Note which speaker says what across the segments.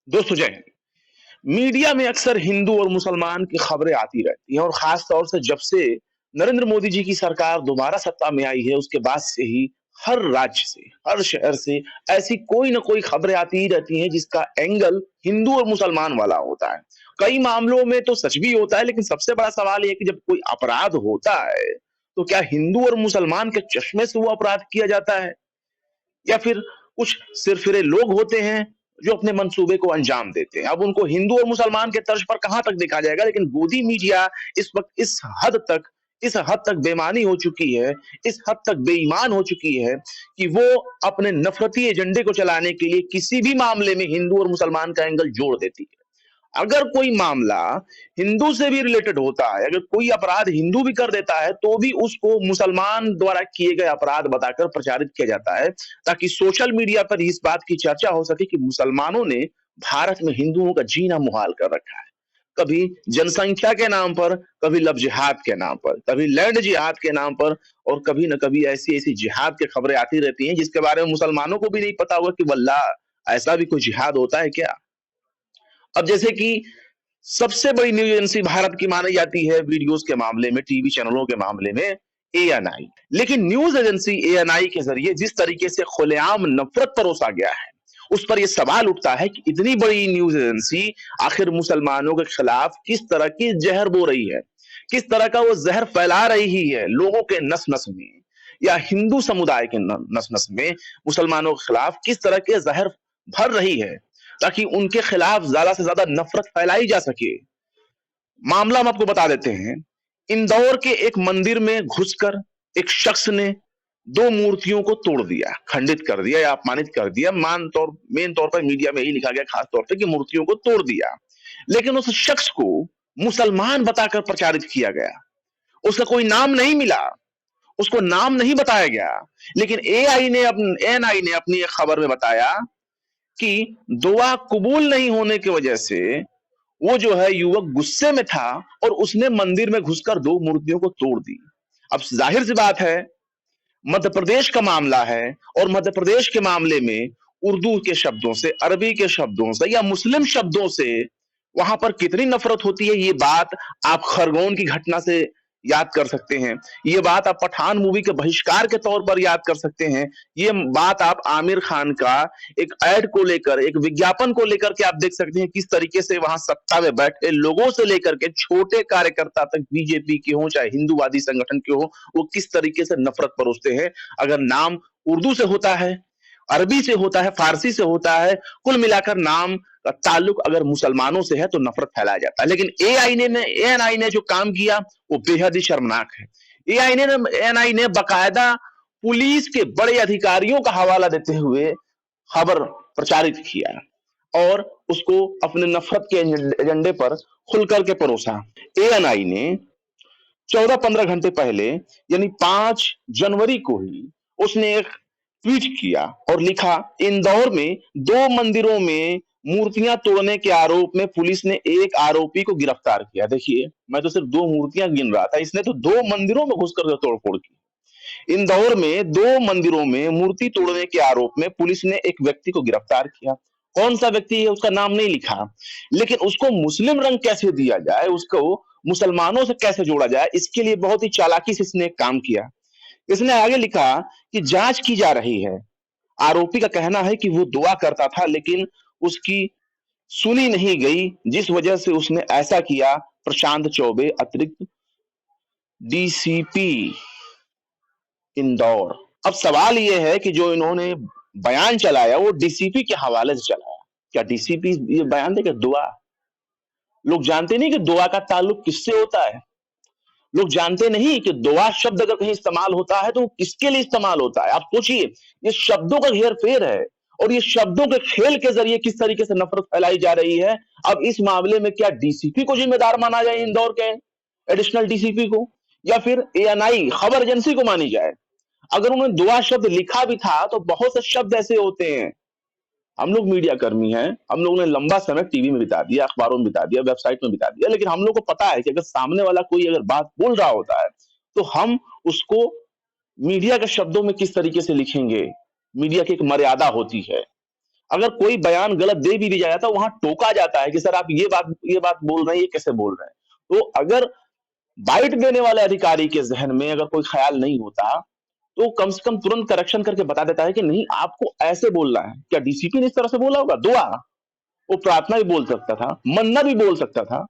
Speaker 1: दोस्तों जय हिंद। मीडिया में अक्सर हिंदू और मुसलमान की खबरें आती रहती हैं और खास तौर से जब से नरेंद्र मोदी जी की सरकार दोबारा सत्ता में आई है उसके बाद से ही हर राज्य से, हर शहर से ऐसी कोई ना कोई खबरें आती ही रहती हैं जिसका एंगल हिंदू और मुसलमान वाला होता है। कई मामलों में तो सच भी होता है, लेकिन सबसे बड़ा सवाल ये है कि जब कोई अपराध होता है तो क्या हिंदू और मुसलमान के चश्मे से वो अपराध किया जाता है, या फिर कुछ सिरफिरे लोग होते हैं जो अपने मंसूबे को अंजाम देते हैं। अब उनको हिंदू और मुसलमान के तर्ज पर कहां तक देखा जाएगा, लेकिन गोदी मीडिया इस वक्त इस हद तक बेईमानी हो चुकी है, इस हद तक बेईमान हो चुकी है कि वो अपने नफरती एजेंडे को चलाने के लिए किसी भी मामले में हिंदू और मुसलमान का एंगल जोड़ देती है। अगर कोई मामला हिंदू से भी रिलेटेड होता है, अगर कोई अपराध हिंदू भी कर देता है तो भी उसको मुसलमान द्वारा किए गए अपराध बताकर प्रचारित किया जाता है, ताकि सोशल मीडिया पर इस बात की चर्चा हो सके कि मुसलमानों ने भारत में हिंदुओं का जीना मुहाल कर रखा है। कभी जनसंख्या के नाम पर, कभी लव जिहाद के नाम पर, कभी लैंड जिहाद के नाम पर, और कभी न कभी ऐसी ऐसी जिहाद की खबरें आती रहती हैं जिसके बारे में मुसलमानों को भी नहीं पता होगा कि वल्लाह ऐसा भी कोई जिहाद होता है क्या। अब जैसे कि सबसे बड़ी न्यूज एजेंसी भारत की मानी जाती है वीडियोस के मामले में, टीवी चैनलों के मामले में, एएनआई। लेकिन न्यूज एजेंसी एएनआई के जरिए जिस तरीके से खुलेआम नफरत परोसा गया है, उस पर यह सवाल उठता है कि इतनी बड़ी न्यूज एजेंसी आखिर मुसलमानों के खिलाफ किस तरह की जहर बो रही है, किस तरह का वो जहर फैला रही है लोगों के नस नस में, या हिंदू समुदाय के नस नस में मुसलमानों के खिलाफ किस तरह के जहर भर रही है, ताकि उनके खिलाफ ज्यादा से ज्यादा नफरत फैलाई जा सके। मामला हम आपको बता देते हैं। इंदौर के एक मंदिर में घुसकर एक शख्स ने दो मूर्तियों को तोड़ दिया, खंडित कर दिया या अपमानित कर दिया। मेन तौर पर मीडिया में यही लिखा गया खास तौर पे कि मूर्तियों को तोड़ दिया, लेकिन उस शख्स को मुसलमान बताकर प्रचारित किया गया। उसका कोई नाम नहीं मिला, उसको नाम नहीं बताया गया, लेकिन एएनआई ने अपनी एक खबर में बताया कि दुआ कबूल नहीं होने की वजह से वो जो है युवक गुस्से में था और उसने मंदिर में घुसकर दो मूर्तियों को तोड़ दी। अब जाहिर सी बात है, मध्य प्रदेश का मामला है, और मध्य प्रदेश के मामले में उर्दू के शब्दों से, अरबी के शब्दों से या मुस्लिम शब्दों से वहां पर कितनी नफरत होती है, ये बात आप खरगोन की घटना से याद कर सकते हैं। ये बात आप पठान मूवी के बहिष्कार के तौर पर याद कर सकते हैं। ये बात आप आमिर खान का एक ऐड को लेकर, एक विज्ञापन को लेकर के आप देख सकते हैं, किस तरीके से वहां सत्ता में बैठे लोगों से लेकर के छोटे कार्यकर्ता तक, बीजेपी के हो चाहे हिंदूवादी संगठन के हो, वो किस तरीके से नफरत परोसते हैं। अगर नाम उर्दू से होता है, अरबी से होता है, फारसी से होता है, कुल मिलाकर नाम का ताल्लुक अगर मुसलमानों से है तो नफरत फैलाया जाता है। लेकिन एएनआई ने जो काम किया वो बेहद ही शर्मनाक है। एएनआई ने बाकायदा पुलिस के बड़े अधिकारियों का हवाला देते हुए खबर प्रचारित किया और उसको अपने नफरत के एजेंडे पर खुल करके परोसा। एएनआई ने 14-15 घंटे पहले, यानी 5 जनवरी को ही उसने एक ट्वीट किया और लिखा, इंदौर में 2 मंदिरों में मूर्तियां तोड़ने के आरोप में पुलिस ने एक आरोपी को गिरफ्तार किया। देखिए, मैं तो सिर्फ 2 मूर्तियां गिन रहा था, इसने तो 2 मंदिरों में घुसकर तोड़फोड़ की। इंदौर में 2 मंदिरों में मूर्ति तोड़ने के आरोप में पुलिस ने एक व्यक्ति को गिरफ्तार किया। कौन सा व्यक्ति है उसका नाम नहीं लिखा, लेकिन उसको मुस्लिम रंग कैसे दिया जाए, उसको मुसलमानों से कैसे जोड़ा जाए, इसके लिए बहुत ही चालाकी से इसने काम किया। इसने आगे लिखा कि जांच की जा रही है। आरोपी का कहना है कि वो दुआ करता था, लेकिन उसकी सुनी नहीं गई, जिस वजह से उसने ऐसा किया। प्रशांत चौबे, अतिरिक्त डीसीपी इंदौर। अब सवाल यह है कि जो इन्होंने बयान चलाया वो डीसीपी के हवाले से चलाया। क्या डीसीपी ये बयान देगा दुआ? लोग जानते नहीं कि दुआ का ताल्लुक किससे होता है। लोग जानते नहीं कि दुआ शब्द अगर कहीं इस्तेमाल होता है तो वो किसके लिए इस्तेमाल होता है। आप सोचिए, ये शब्दों का घेर-फेर है और ये शब्दों के खेल के जरिए किस तरीके से नफरत फैलाई जा रही है। अब इस मामले में क्या डीसीपी को जिम्मेदार माना जाए, इंदौर के एडिशनल डीसीपी को, या फिर एएनआई खबर एजेंसी को मानी जाए? अगर उन्होंने दुआ शब्द लिखा भी था तो बहुत से शब्द ऐसे होते हैं। हम लोग मीडिया कर्मी हैं, हम लोगों ने लंबा समय टीवी में बिता दिया, अखबारों में बिता दिया, वेबसाइट में बिता दिया, लेकिन हम लोग को पता है कि अगर सामने वाला कोई अगर बात बोल रहा होता है तो हम उसको मीडिया के शब्दों में किस तरीके से लिखेंगे। मीडिया की एक मर्यादा होती है। अगर कोई बयान गलत दे भी दिया जाता है, वहां टोका जाता है कि सर आप ये बात बोल रहे हैं, ये कैसे बोल रहे हैं। तो अगर बाइट देने वाले अधिकारी के जहन में अगर कोई ख्याल नहीं होता, तो कम से कम तुरंत करेक्शन करके बता देता है कि नहीं आपको ऐसे बोलना है। क्या डीसीपी ने इस तरह से बोला होगा? दुआ, वो प्रार्थना भी बोल सकता था, मन्ना भी बोल सकता था,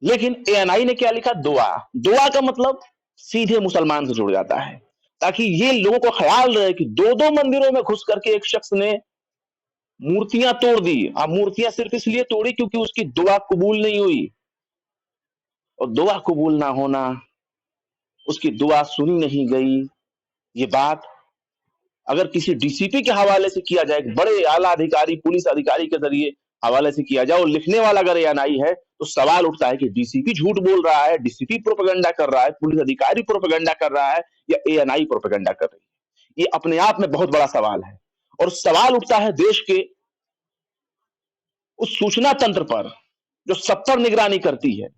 Speaker 1: लेकिन एएनआई ने क्या लिखा? दुआ। दुआ का मतलब सीधे मुसलमान से जुड़ जाता है, ताकि ये लोगों को ख्याल रहे कि दो दो मंदिरों में घुस करके एक शख्स ने मूर्तियां तोड़ दी। अब मूर्तियां सिर्फ इसलिए तोड़ी क्योंकि उसकी दुआ कबूल नहीं हुई, और दुआ कबूल ना होना, उसकी दुआ सुनी नहीं गई, ये बात अगर किसी डीसीपी के हवाले से किया जाए, बड़े आला अधिकारी पुलिस अधिकारी के जरिए हवाले से किया जाए, और लिखने वाला अगर एएनआई है, तो सवाल उठता है कि डीसीपी झूठ बोल रहा है, डीसीपी प्रोपेगेंडा कर रहा है, पुलिस अधिकारी प्रोपेगेंडा कर रहा है, या एएनआई प्रोपेगेंडा कर रही है। ये अपने आप में बहुत बड़ा सवाल है, और सवाल उठता है देश के उस सूचना तंत्र पर जो सब पर निगरानी करती है,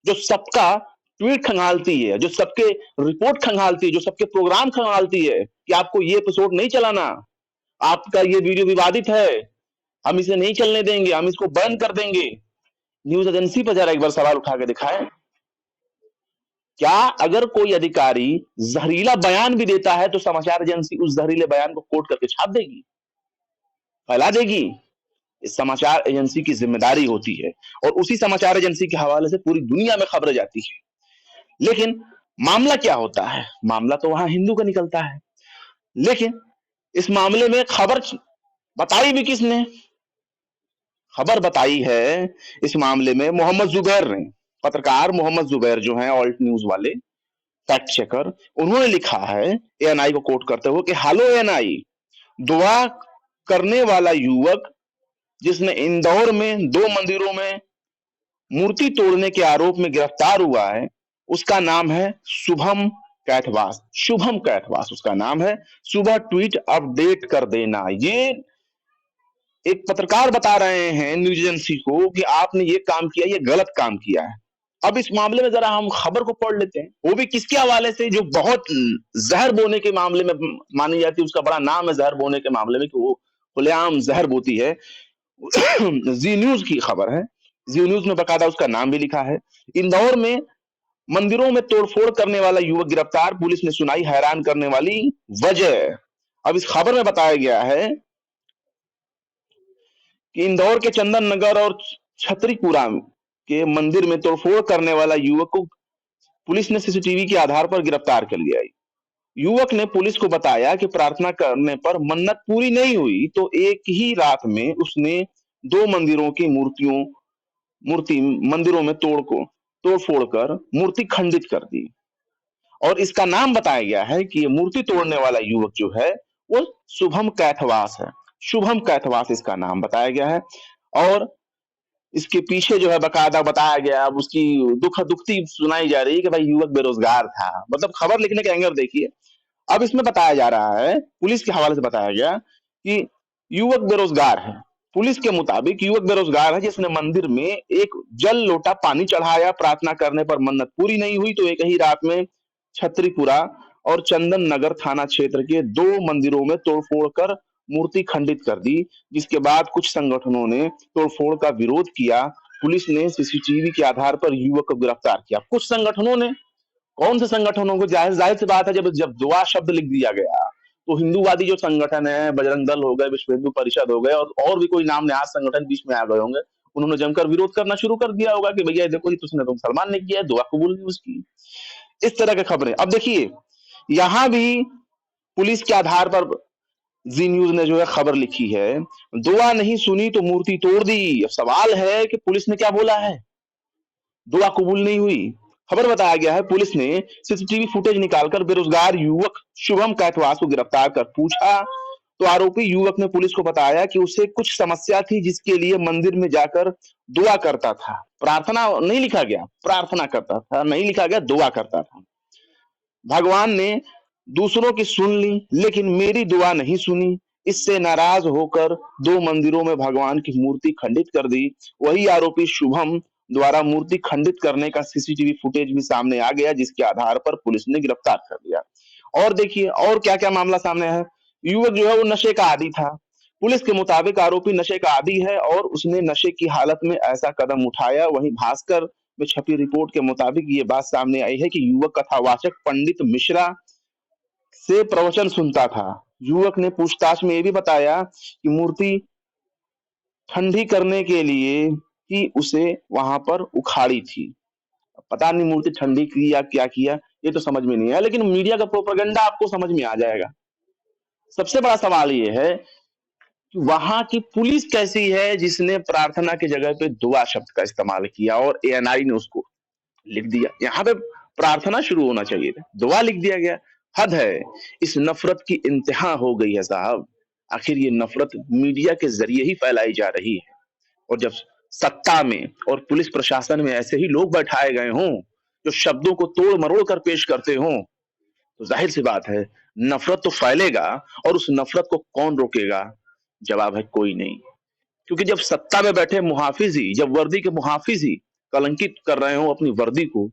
Speaker 1: जो सबका ट्वीट खंगालती है, जो सबके रिपोर्ट खंगालती है, जो सबके प्रोग्राम खंगालती है कि आपको ये एपिसोड नहीं चलाना, आपका ये वीडियो विवादित है, हम इसे नहीं चलने देंगे, हम इसको बैन कर देंगे। न्यूज एजेंसी पर जरा एक बार सवाल उठा के दिखाएं। क्या अगर कोई अधिकारी जहरीला बयान भी देता है तो समाचार एजेंसी उस जहरीले बयान को कोट करके छाप देगी, फैला देगी? इस समाचार एजेंसी की जिम्मेदारी होती है, और उसी समाचार एजेंसी के हवाले से पूरी दुनिया में खबरें जाती है। लेकिन मामला क्या होता है? मामला तो वहां हिंदू का निकलता है, लेकिन इस मामले में खबर बताई भी किसने? खबर बताई है इस मामले में मोहम्मद जुबैर ने। पत्रकार मोहम्मद जुबैर जो हैं ऑल्ट न्यूज वाले फैक्ट चेकर, उन्होंने लिखा है एएनआई को कोट करते हुए कि हेलो एएनआई, दुआ करने वाला युवक जिसने इंदौर में 2 मंदिरों में मूर्ति तोड़ने के आरोप में गिरफ्तार हुआ है, उसका नाम है शुभम कैथवास। शुभम कैथवास उसका नाम है। सुबह ट्वीट अपडेट कर देना। ये एक पत्रकार बता रहे हैं न्यूज एजेंसी को कि आपने ये काम किया, ये गलत काम किया है। अब इस मामले में जरा हम खबर को पढ़ लेते हैं, वो भी किसके हवाले से, जो बहुत जहर बोने के मामले में मानी जाती है। उसका बड़ा नाम है जहर बोने के मामले में, कि वो खुलेआम जहर बोती है। जी न्यूज की खबर है, जी न्यूज में बकायदा उसका नाम भी लिखा है। इंदौर में मंदिरों में तोड़फोड़ करने वाला युवक गिरफ्तार, पुलिस ने सुनाई हैरान करने वाली वजह। अब इस खबर में बताया गया है कि इंदौर के चंदन नगर और छतरीपुरा के मंदिर में तोड़फोड़ करने वाला युवक को पुलिस ने सीसीटीवी के आधार पर गिरफ्तार कर लिया। युवक ने पुलिस को बताया कि प्रार्थना करने पर मन्नत पूरी नहीं हुई, तो एक ही रात में उसने 2 मंदिरों की मूर्ति मंदिरों में तोड़फोड़ कर मूर्ति खंडित कर दी। और इसका नाम बताया गया है कि ये मूर्ति तोड़ने वाला युवक जो है वो शुभम कैथवास है। शुभम कैथवास इसका नाम बताया गया है, और इसके पीछे जो है बकायदा बताया गया। अब उसकी दुखती सुनाई जा रही है कि भाई युवक बेरोजगार था। मतलब खबर लिखने का एंगर देखिए। अब इसमें बताया जा रहा है, पुलिस के हवाले से बताया गया कि युवक बेरोजगार है। पुलिस के मुताबिक युवक बेरोजगार है जिसने मंदिर में एक जल लोटा पानी चढ़ाया, प्रार्थना करने पर मन्नत पूरी नहीं हुई, तो एक ही रात में छतरीपुरा और चंदन नगर थाना क्षेत्र के 2 मंदिरों में तोड़फोड़ कर मूर्ति खंडित कर दी, जिसके बाद कुछ संगठनों ने तोड़फोड़ का विरोध किया। पुलिस ने सीसीटीवी के आधार पर युवक को गिरफ्तार किया। कुछ संगठनों ने, कौन से संगठनों को? जाहिर सी बात है, जब दुआ शब्द लिख दिया गया तो हिंदूवादी जो संगठन है, बजरंग दल हो गए, विश्व हिंदू परिषद हो गए, और भी कोई नाम नहाज संगठन बीच में आ गए होंगे। उन्होंने जमकर विरोध करना शुरू कर दिया होगा कि भैया देखो, ये तुमने तो मुसलमान ने किया है, दुआ कबूल नहीं उसकी। इस तरह की खबरें। अब देखिए, यहां भी पुलिस के आधार पर जी न्यूज ने जो है खबर लिखी है, दुआ नहीं सुनी तो मूर्ति तोड़ दी। अब सवाल है कि पुलिस ने क्या बोला है? दुआ कबूल नहीं हुई। खबर बताया गया है पुलिस ने सीसीटीवी फुटेज निकालकर बेरोजगार युवक शुभम कैथवास को गिरफ्तार कर पूछा, तो आरोपी युवक ने पुलिस को बताया कि उसे कुछ समस्या थी जिसके लिए मंदिर में जाकर दुआ करता था। प्रार्थना नहीं लिखा गया, प्रार्थना करता था नहीं लिखा गया, दुआ करता था। भगवान ने दूसरों की सुन ली, लेकिन मेरी दुआ नहीं सुनी। इससे नाराज होकर 2 मंदिरों में भगवान की मूर्ति खंडित कर दी। वही आरोपी शुभम द्वारा मूर्ति खंडित करने का सीसीटीवी फुटेज भी सामने आ गया, जिसके आधार पर पुलिस ने गिरफ्तार कर लिया। और देखिए और क्या क्या मामला सामने है। युवक जो है वो नशे का आदी था, पुलिस के मुताबिक आरोपी नशे का आदी है और उसने नशे की हालत में ऐसा कदम उठाया। वहीं भास्कर में छपी रिपोर्ट के मुताबिक ये बात सामने आई है कि युवक कथावाचक पंडित मिश्रा से प्रवचन सुनता था। युवक ने पूछताछ में ये भी बताया कि मूर्ति ठंडी करने के लिए ही उसे वहां पर उखाड़ी थी। पता नहीं मूर्ति ठंडी की या क्या किया, ये तो समझ में नहीं आया, लेकिन मीडिया का प्रोपेगेंडा आपको समझ में आ जाएगा। सबसे बड़ा सवाल ये है कि वहां की पुलिस कैसी है जिसने प्रार्थना की जगह पे दुआ शब्द का इस्तेमाल किया और एएनआई ने उसको लिख दिया। यहाँ पे प्रार्थना शुरू होना चाहिए था, दुआ लिख दिया गया। हद है, इस नफरत की इंतहा हो गई है साहब। आखिर ये नफरत मीडिया के जरिए ही फैलाई जा रही है, और जब सत्ता में और पुलिस प्रशासन में ऐसे ही लोग बैठाए गए हों जो शब्दों को तोड़ मरोड़ कर पेश करते हों, तो जाहिर सी बात है नफरत तो फैलेगा, और उस नफरत को कौन रोकेगा? जवाब है कोई नहीं। क्योंकि जब सत्ता में बैठे मुहाफिज ही, जब वर्दी के मुहाफिज ही कलंकित कर रहे हो अपनी वर्दी को,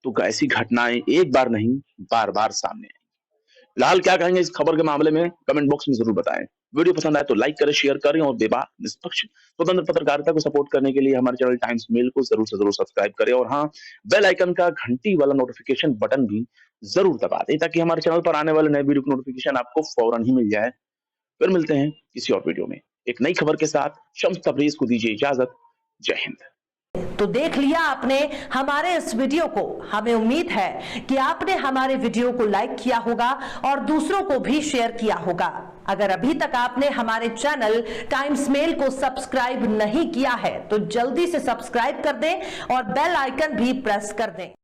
Speaker 1: तो ऐसी घटनाएं एक बार नहीं बार बार सामने आएंगी। फिलहाल क्या कहेंगे इस खबर के मामले में, कमेंट बॉक्स में जरूर बताएं। वीडियो पसंद आए तो लाइक करें, शेयर करें, और बेबाक निष्पक्ष स्वतंत्र पत्रकारिता को सपोर्ट करने के लिए हमारे चैनल टाइम्स मेल को जरूर से जरूर सब्सक्राइब करें, और हाँ, बेल आइकन का घंटी वाला नोटिफिकेशन बटन भी जरूर दबा दें ताकि हमारे चैनल पर आने वाले नए वीडियो की नोटिफिकेशन आपको फौरन ही मिल जाए। फिर मिलते हैं किसी और वीडियो में एक नई खबर के साथ। शम्स तबरेज को दीजिए इजाजत। जय हिंद।
Speaker 2: तो देख लिया आपने हमारे इस वीडियो को। हमें उम्मीद है कि आपने हमारे वीडियो को लाइक किया होगा और दूसरों को भी शेयर किया होगा। अगर अभी तक आपने हमारे चैनल टाइम्स मेल को सब्सक्राइब नहीं किया है तो जल्दी से सब्सक्राइब कर दें और बेल आइकन भी प्रेस कर दें।